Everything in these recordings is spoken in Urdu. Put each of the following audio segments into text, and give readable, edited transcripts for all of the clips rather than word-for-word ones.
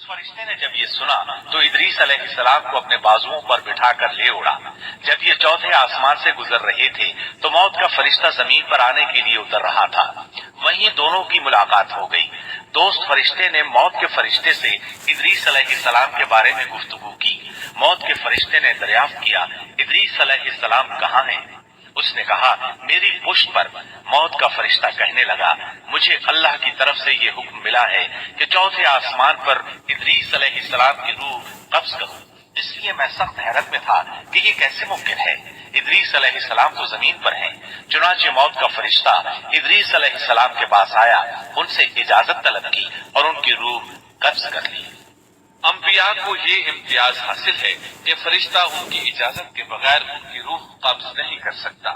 فرشتے نے جب یہ سنا تو ادریس علیہ السلام کو اپنے بازوؤں پر بٹھا کر لے اڑا۔ جب یہ چوتھے آسمان سے گزر رہے تھے تو موت کا فرشتہ زمین پر آنے کے لیے اتر رہا تھا، وہیں دونوں کی ملاقات ہو گئی۔ دوست فرشتے نے موت کے فرشتے سے ادریس علیہ السلام کے بارے میں گفتگو کی۔ موت کے فرشتے نے دریافت کیا، ادریس علیہ السلام کہاں ہیں؟ اس نے کہا، میری پشت پر۔ موت کا فرشتہ کہنے لگا، مجھے اللہ کی طرف سے یہ حکم ملا ہے کہ چوتھے آسمان پر ادریس علیہ السلام کی روح قبض کروں۔ اس لیے میں سخت حیرت میں تھا کہ یہ کیسے ممکن ہے، ادریس علیہ السلام تو زمین پر ہیں۔ چنانچہ موت کا فرشتہ ادریس علیہ السلام کے پاس آیا، ان سے اجازت طلب کی اور ان کی روح قبض کر لی۔ انبیاء کو یہ امتیاز حاصل ہے کہ فرشتہ ان کی اجازت کے بغیر ان کی روح قبض نہیں کر سکتا،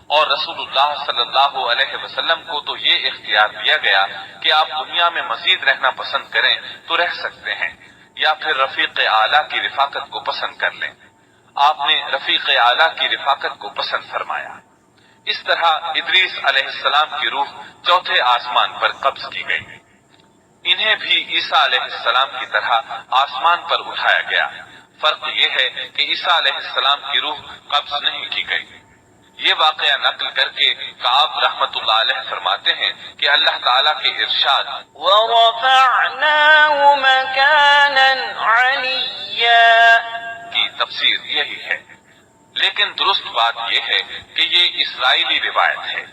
اور رسول اللہ صلی اللہ علیہ وسلم کو تو یہ اختیار دیا گیا کہ آپ دنیا میں مزید رہنا پسند کریں تو رہ سکتے ہیں، یا پھر رفیق اعلیٰ کی رفاقت کو پسند کر لیں۔ آپ نے رفیق اعلیٰ کی رفاقت کو پسند فرمایا۔ اس طرح ادریس علیہ السلام کی روح چوتھے آسمان پر قبض کی گئی۔ انہیں بھی عیسیٰ علیہ السلام کی طرح آسمان پر اٹھایا گیا۔ فرق یہ ہے کہ عیسیٰ علیہ السلام کی روح قبض نہیں کی گئی۔ یہ واقعہ نقل کر کے کعب رحمت اللہ علیہ فرماتے ہیں کہ اللہ تعالیٰ کے ارشاد وَرَفَعْنَاهُ مَكَانًا عَلِيًّا کی تفسیر یہی ہے، لیکن درست بات یہ ہے کہ یہ اسرائیلی روایت ہے۔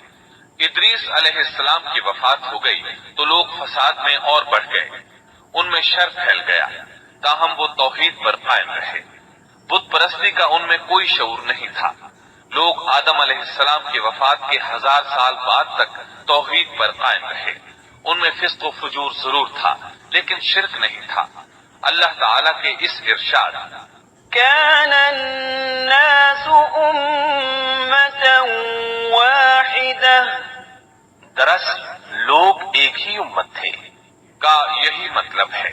ادریس علیہ السلام کی وفات ہو گئی تو لوگ فساد میں اور بڑھ گئے، ان میں شر پھیل گیا، تاہم وہ توحید پر قائم رہے۔ بت پرستی کا ان میں کوئی شعور نہیں تھا۔ لوگ آدم علیہ السلام کی وفات کے 1000 سال بعد تک توحید پر قائم رہے۔ ان میں فسق و فجور ضرور تھا لیکن شرک نہیں تھا۔ اللہ تعالیٰ کے اس ارشاد كَانَ النَّاسُ أُمَّةً وَاحِدَةً دراصل لوگ ایک ہی امت تھے کا یہی مطلب ہے۔